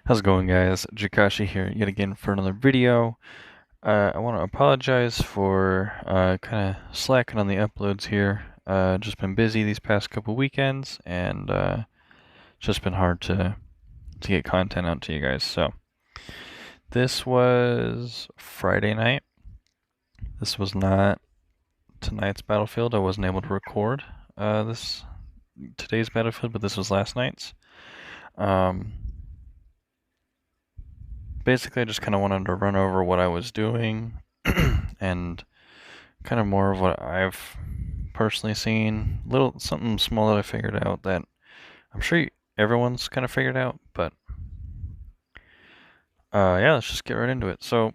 How's it going, guys? Jakashi here yet again for another video. I want to apologize for kind of slacking on the uploads here. Just been busy these past couple weekends, and just been hard to get content out to you guys. So this was Friday night. This was not tonight's Battlefield. I wasn't able to record this today's Battlefield, but this was last night's. Basically, I just kind of wanted to run over what I was doing and kind of more of what I've personally seen. Little something small that I figured out that I'm sure everyone's kind of figured out, but yeah, let's just get right into it. So,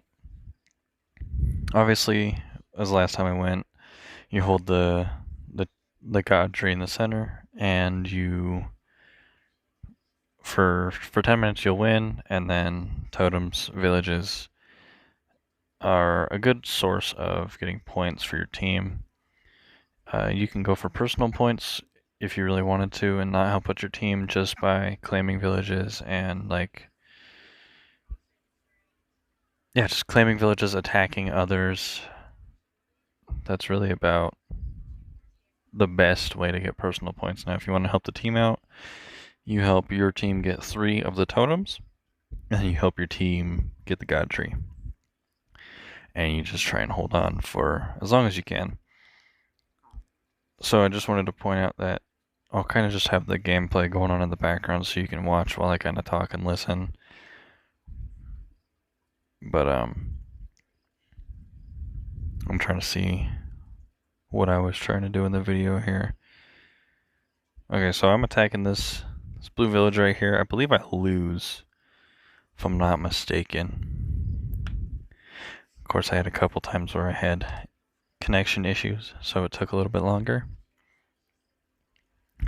obviously, as the last time I went, you hold the god tree in the center, and you for 10 minutes you'll win, and then totems, villages are a good source of getting points for your team. You can go for personal points if you really wanted to and not help out your team just by claiming villages and just claiming villages, attacking others. That's really about the best way to get personal points. Now, if you want to help the team out, you help your team get 3 of the totems, and you help your team get the god tree. And you just try and hold on for as long as you can. So I just wanted to point out that I'll kind of just have the gameplay going on in the background so you can watch while I kind of talk and listen. But I'm trying to see what I was trying to do in the video here. Okay, so I'm attacking this blue village right here. I believe I lose, if I'm not mistaken. Of course, I had a couple times where I had connection issues, so it took a little bit longer.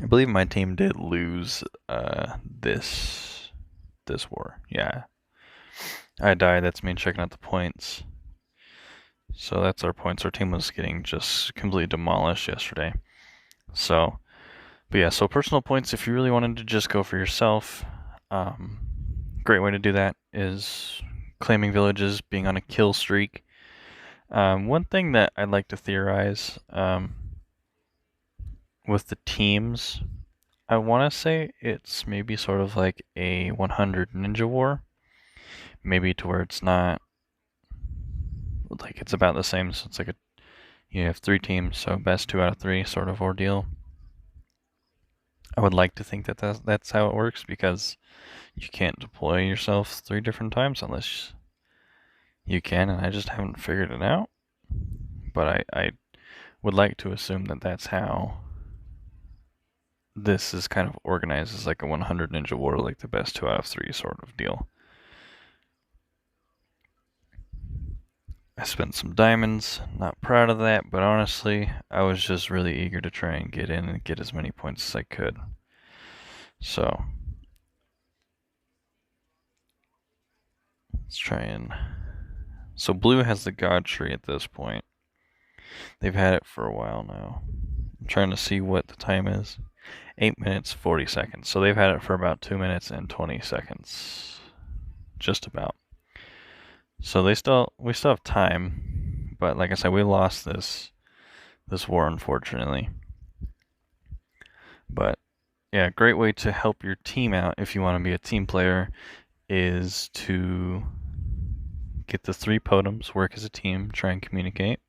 I believe my team did lose this war. Yeah. I died, that's me checking out the points. So that's our points. Our team was getting just completely demolished yesterday. So, but yeah, so personal points, if you really wanted to just go for yourself, great way to do that is claiming villages, being on a kill streak. One thing that I'd like to theorize with the teams, I want to say it's maybe sort of like a 100 ninja war. Maybe to where it's not like it's about the same, so it's like you have 3 teams, so best 2 out of 3 sort of ordeal. I would like to think that that's how it works, because you can't deploy yourself 3 different times unless you can, and I just haven't figured it out. But I would like to assume that that's how this is kind of organized, as like a 100 ninja war, like the best 2 out of 3 sort of deal. I spent some diamonds, not proud of that, but honestly, I was just really eager to try and get in and get as many points as I could. So, let's try and... So blue has the god tree at this point. They've had it for a while now. I'm trying to see what the time is. 8 minutes, 40 seconds. So they've had it for about 2 minutes and 20 seconds. Just about. So we still have time, but like I said, we lost this war, unfortunately. But yeah, great way to help your team out if you want to be a team player is to get the 3 totems, work as a team, try and communicate,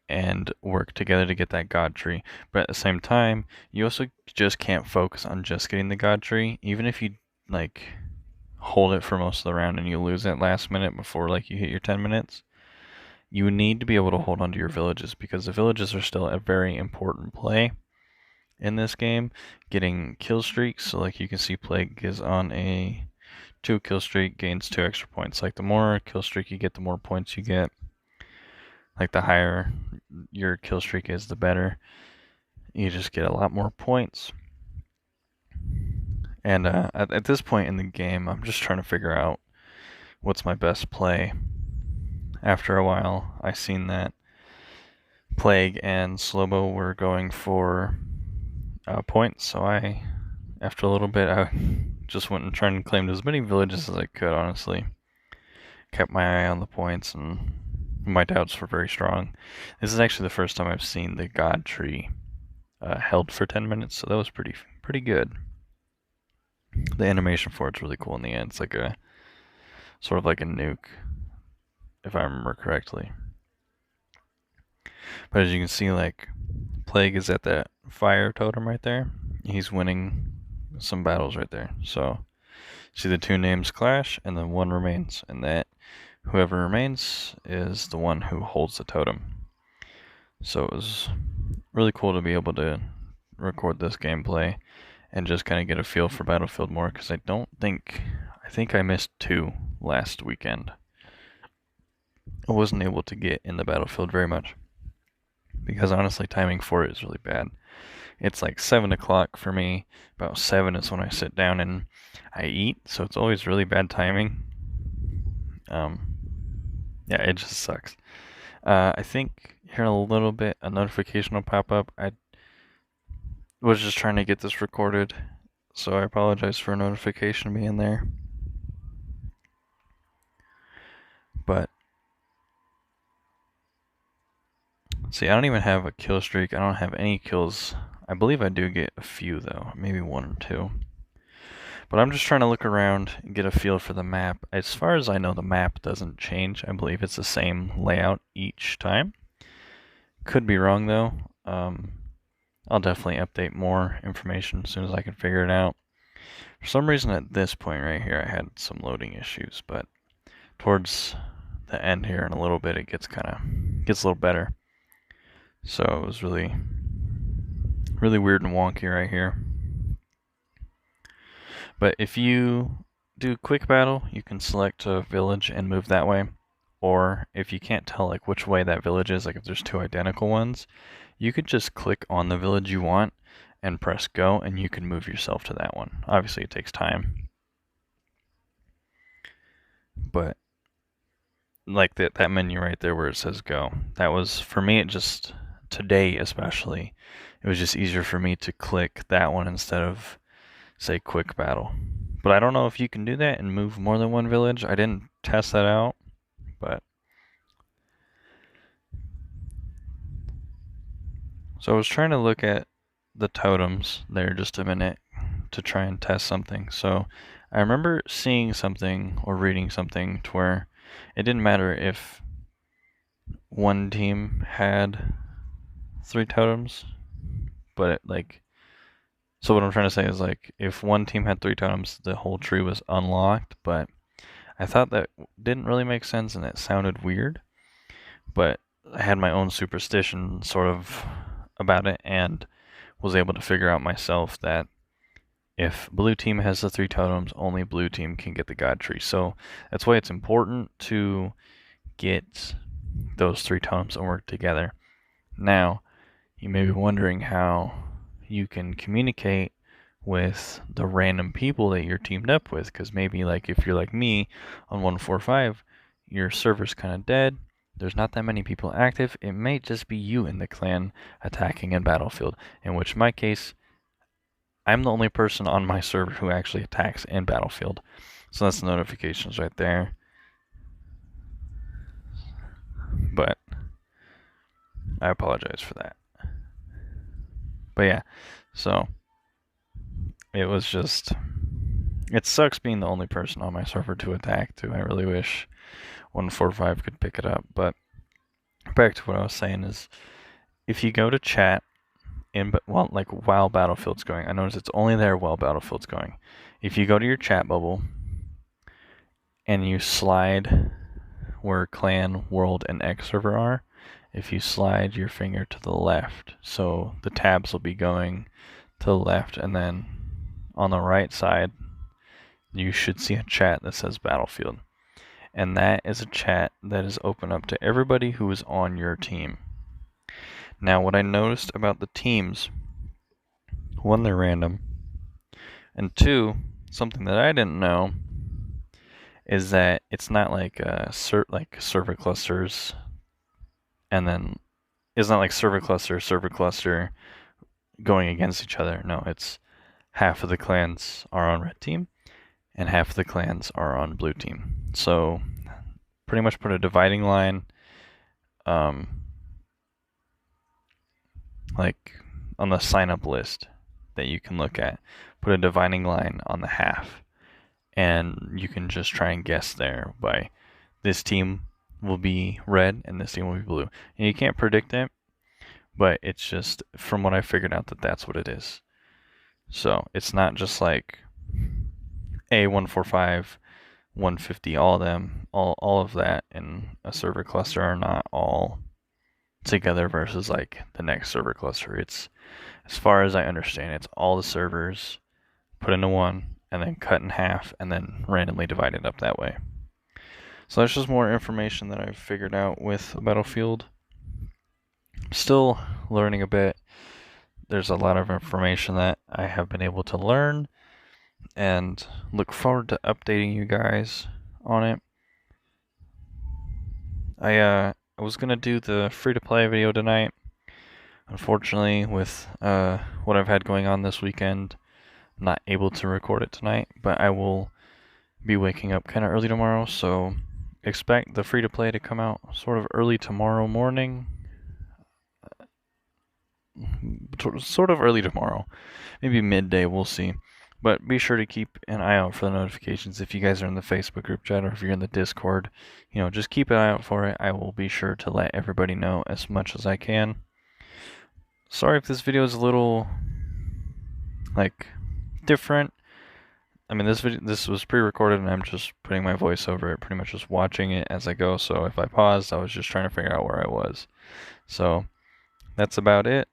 and work together to get that god tree. But at the same time, you also just can't focus on just getting the god tree. Even if you like hold it for most of the round and you lose it last minute before like you hit your 10 minutes, you need to be able to hold on to your villages, because the villages are still a very important play in this game. Getting kill streaks, so like you can see Plague is on a 2 kill streak, gains 2 extra points. Like the more kill streak you get, the more points you get. Like the higher your kill streak is, the better. You just get a lot more points. And at this point in the game, I'm just trying to figure out what's my best play. After a while, I seen that Plague and Slobo were going for points, so after a little bit, I just went and tried and claimed as many villages as I could, honestly. Kept my eye on the points, and my doubts were very strong. This is actually the first time I've seen the god tree held for 10 minutes, so that was pretty good. The animation for it's really cool in the end. It's like a sort of like a nuke, if I remember correctly. But as you can see, like, Plague is at that fire totem right there. He's winning some battles right there. So, see the two names clash, and then one remains, and that whoever remains is the one who holds the totem. So it was really cool to be able to record this gameplay and just kind of get a feel for Battlefield more, because I think I missed 2 last weekend. I wasn't able to get in the Battlefield very much, because honestly timing for it is really bad. It's like 7 o'clock for me, about 7 is when I sit down and I eat, so it's always really bad timing. Yeah, it just sucks. I think here in a little bit a notification will pop up. I was just trying to get this recorded, so I apologize for a notification being there. But see, I don't even have a kill streak. I don't have any kills. I believe I do get a few though, maybe 1 or 2. But I'm just trying to look around and get a feel for the map. As far as I know, the map doesn't change. I believe it's the same layout each time. Could be wrong though. I'll definitely update more information as soon as I can figure it out. For some reason at this point right here I had some loading issues, but towards the end here in a little bit it gets a little better. So it was really weird and wonky right here. But if you do quick battle, you can select a village and move that way. Or if you can't tell like which way that village is, like if there's 2 identical ones, you could just click on the village you want and press go, and you can move yourself to that one. Obviously it takes time, but like that menu right there where it says go, that was, for me, it just, today especially, it was just easier for me to click that one instead of, say, quick battle. But I don't know if you can do that and move more than one village. I didn't test that out, but so I was trying to look at the totems there just a minute to try and test something. So I remember seeing something or reading something to where it didn't matter if one team had 3 totems, but so what I'm trying to say is, like, if one team had 3 totems, the whole tree was unlocked, but I thought that didn't really make sense and it sounded weird, but I had my own superstition sort of about it and was able to figure out myself that if blue team has the 3 totems, only blue team can get the god tree. So that's why it's important to get those 3 totems and work together. Now, you may be wondering how you can communicate with the random people that you're teamed up with, because maybe, like, if you're like me on 145, your server's kind of dead, there's not that many people active, it may just be you in the clan attacking in Battlefield, in which my case, I'm the only person on my server who actually attacks in Battlefield. So that's the notifications right there. But I apologize for that. But yeah, so it was just, it sucks being the only person on my server to attack too. I really wish 145 could pick it up. But back to what I was saying is, if you go to chat while Battlefield's going, I notice it's only there while Battlefield's going. If you go to your chat bubble and you slide where clan, world, and X server are, if you slide your finger to the left, so the tabs will be going to the left, and then on the right side you should see a chat that says Battlefield, and that is a chat that is open up to everybody who is on your team. Now, what I noticed about the teams, 1, they're random, and 2, something that I didn't know, is that it's not like server clusters, and then it's not like server cluster going against each other. No, it's half of the clans are on red team, and half the clans are on blue team. So pretty much put a dividing line, like on the sign up list that you can look at. Put a dividing line on the half, and you can just try and guess there by this team will be red and this team will be blue. And you can't predict it, but it's just from what I figured out that that's what it is. So it's not just like A145, 150, all of them, all of that in a server cluster are not all together versus like the next server cluster. It's, as far as I understand, it's all the servers put into one and then cut in half and then randomly divided up that way. So that's just more information that I've figured out with Battlefield. I'm still learning a bit. There's a lot of information that I have been able to learn, and look forward to updating you guys on it. I was gonna do the free-to-play video tonight. Unfortunately, with what I've had going on this weekend, I'm not able to record it tonight, but I will be waking up kind of early tomorrow, so expect the free-to-play to come out sort of early tomorrow morning. Sort of early tomorrow. Maybe midday, we'll see. But be sure to keep an eye out for the notifications. If you guys are in the Facebook group chat or if you're in the Discord, just keep an eye out for it. I will be sure to let everybody know as much as I can. Sorry if this video is a little, different. I mean, this was pre-recorded and I'm just putting my voice over it, pretty much just watching it as I go. So if I paused, I was just trying to figure out where I was. So that's about it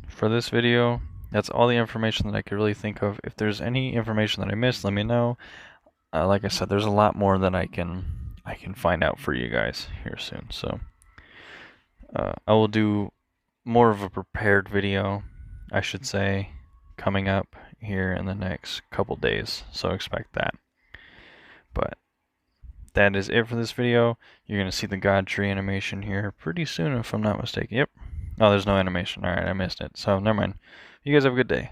for this video. That's all the information that I could really think of. If there's any information that I missed, let me know. Like I said, there's a lot more that I can find out for you guys here soon. So I will do more of a prepared video, I should say, coming up here in the next couple days. So expect that. But that is it for this video. You're going to see the God Tree animation here pretty soon, if I'm not mistaken. Yep. Oh, there's no animation. Alright, I missed it. So, never mind. You guys have a good day.